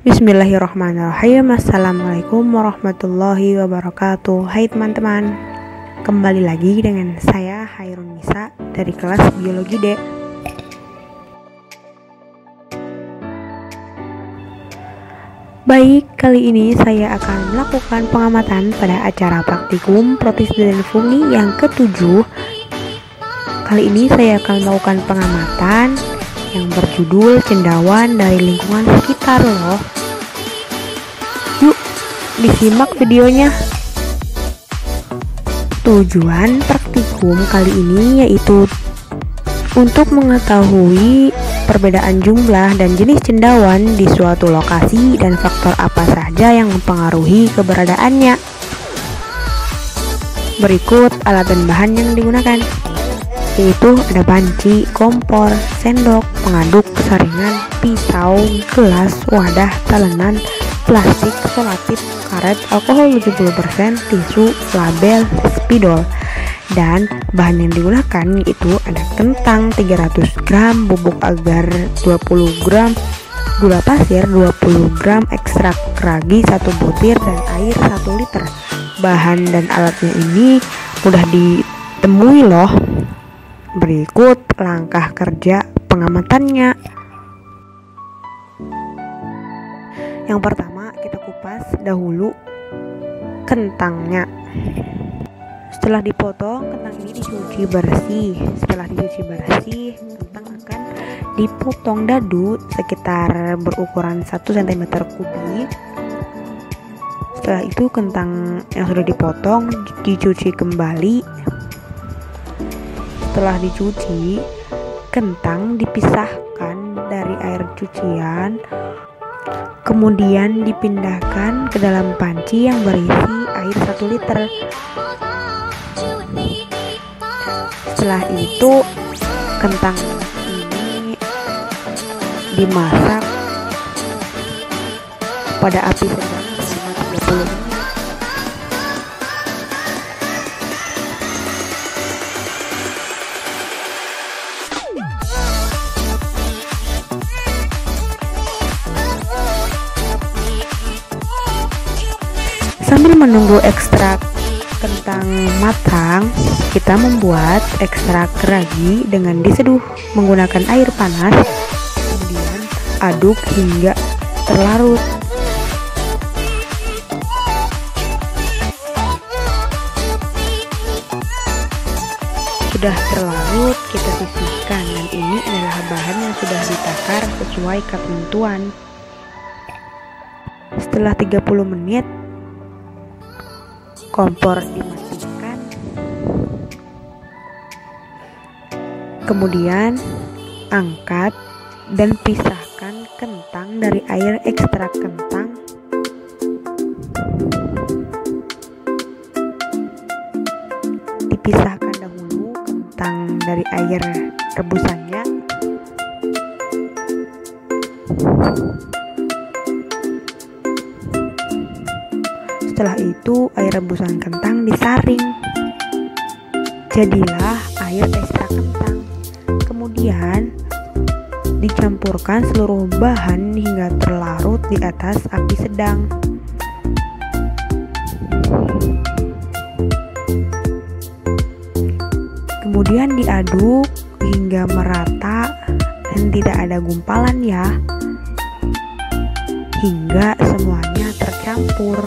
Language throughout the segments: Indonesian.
Bismillahirrahmanirrahim. Assalamualaikum warahmatullahi wabarakatuh. Hai teman-teman, kembali lagi dengan saya Hairun Nisa dari kelas Biologi D. Baik, kali ini saya akan melakukan pengamatan pada acara praktikum Protista dan Fungi yang ke-7. Kali ini saya akan melakukan pengamatan yang berjudul cendawan dari lingkungan sekitar loh. Yuk, disimak videonya. Tujuan praktikum kali ini yaitu untuk mengetahui perbedaan jumlah dan jenis cendawan di suatu lokasi dan faktor apa saja yang mempengaruhi keberadaannya. Berikut alat dan bahan yang digunakan, yaitu ada panci, kompor, sendok, pengaduk, saringan, pisau, gelas, wadah, talenan, plastik, selotip, karet, alkohol 70%, tisu, label, spidol. Dan bahan yang digunakan itu ada kentang 300 gram, bubuk agar 20 gram, gula pasir 20 gram, ekstrak ragi 1 butir, dan air 1 liter. Bahan dan alatnya ini mudah ditemui loh. Berikut langkah kerja pengamatannya. Yang pertama, kita kupas dahulu kentangnya. Setelah dipotong, kentang ini dicuci bersih. Setelah dicuci bersih, kentang akan dipotong dadu sekitar berukuran 1 cm kubik. Setelah itu kentang yang sudah dipotong dicuci kembali. Setelah dicuci, kentang dipisahkan dari air cucian, kemudian dipindahkan ke dalam panci yang berisi air 1 liter. Setelah itu, kentang ini dimasak pada api sedang selama 30 menit. Sambil menunggu ekstrak kentang matang, kita membuat ekstrak ragi dengan diseduh menggunakan air panas, kemudian aduk hingga terlarut. Sudah terlarut, kita sisihkan, dan ini adalah bahan yang sudah ditakar sesuai ketentuan. Setelah 30 menit, kompor dimatikan, kemudian angkat dan pisahkan kentang dari air ekstrak kentang. Dipisahkan dahulu kentang dari air rebusannya. Setelah itu air rebusan kentang disaring, jadilah air ekstrak kentang. Kemudian dicampurkan seluruh bahan hingga terlarut di atas api sedang. Kemudian diaduk hingga merata dan tidak ada gumpalan ya, hingga semuanya tercampur.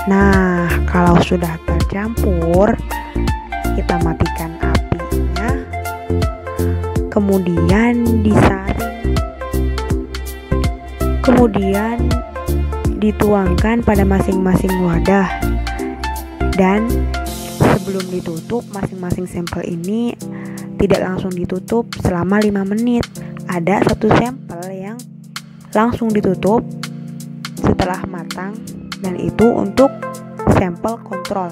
Nah, kalau sudah tercampur, kita matikan apinya, kemudian disaring, kemudian dituangkan pada masing-masing wadah, dan sebelum ditutup, masing-masing sampel ini tidak langsung ditutup selama 5 menit. Ada satu sampel yang langsung ditutup setelah matang, dan itu untuk sampel kontrol.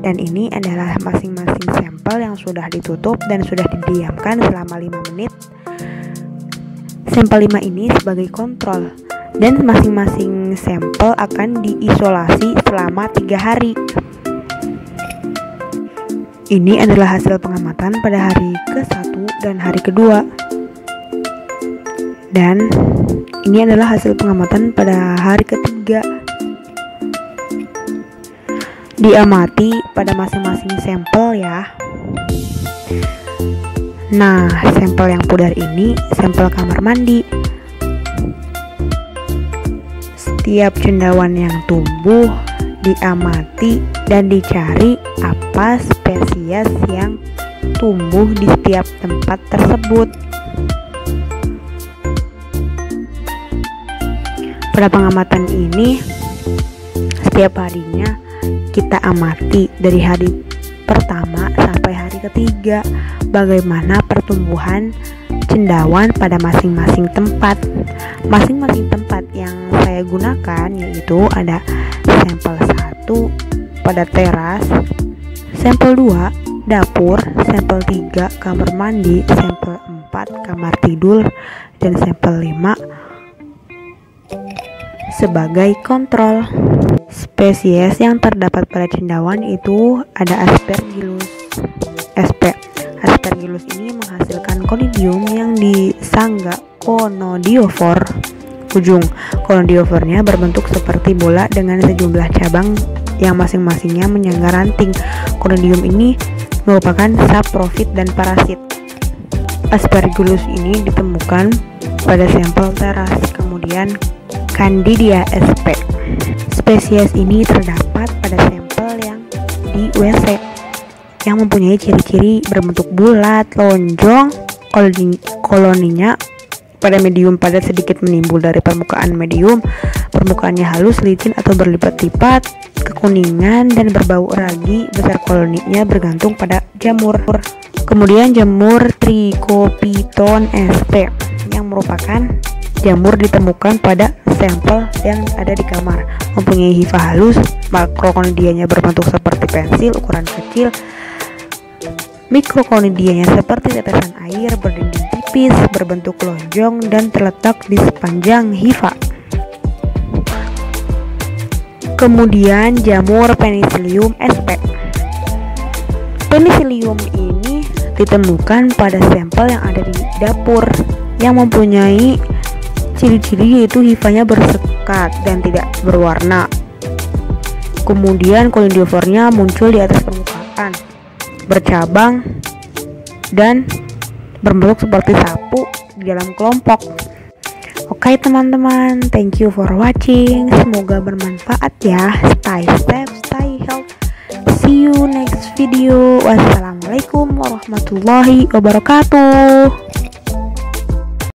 Dan ini adalah masing-masing sampel yang sudah ditutup dan sudah didiamkan selama 5 menit. Sampel 5 ini sebagai kontrol, dan masing-masing sampel akan diisolasi selama 3 hari. Ini adalah hasil pengamatan pada hari ke-1 dan hari kedua. Dan ini adalah hasil pengamatan pada hari ketiga. Diamati pada masing-masing sampel ya. Nah, sampel yang pudar ini sampel kamar mandi. Setiap cendawan yang tumbuh diamati dan dicari apa spesies yang tumbuh di setiap tempat tersebut. Pada pengamatan ini, setiap harinya kita amati dari hari pertama sampai hari ketiga bagaimana pertumbuhan cendawan pada masing-masing tempat. Masing-masing tempat yang saya gunakan yaitu ada sampel 1 pada teras, sampel 2 dapur, sampel 3 kamar mandi, sampel 4 kamar tidur, dan sampel 5 sebagai kontrol. Spesies yang terdapat pada cendawan itu ada Aspergillus sp. Aspergillus ini menghasilkan conidium yang disangga conodiofor. Ujung conodiofornya berbentuk seperti bola dengan sejumlah cabang yang masing-masingnya menyangga ranting. Conidium ini merupakan saprofit dan parasit. Aspergillus ini ditemukan pada sampel teras. Kemudian Candida sp. Spesies ini terdapat pada sampel yang di WC yang mempunyai ciri-ciri berbentuk bulat, lonjong, koloninya pada medium padat sedikit menimbul dari permukaan medium, permukaannya halus, licin atau berlipat-lipat, kekuningan dan berbau ragi, besar koloninya bergantung pada jamur. Kemudian jamur Trichopiton sp yang merupakan jamur ditemukan pada sampel yang ada di kamar, mempunyai hifa halus, makrokonidianya berbentuk seperti pensil ukuran kecil, mikrokonidianya seperti tetesan air, berdinding tipis, berbentuk lonjong dan terletak di sepanjang hifa. Kemudian jamur Penicillium sp. Penicillium ini ditemukan pada sampel yang ada di dapur yang mempunyai ciri-ciri yaitu hifanya bersekat dan tidak berwarna. Kemudian conidiofornya muncul di atas permukaan, bercabang dan berbentuk seperti sapu di dalam kelompok. Oke teman-teman, thank you for watching. Semoga bermanfaat ya. Stay safe, stay healthy. See you next video. Wassalamualaikum warahmatullahi wabarakatuh.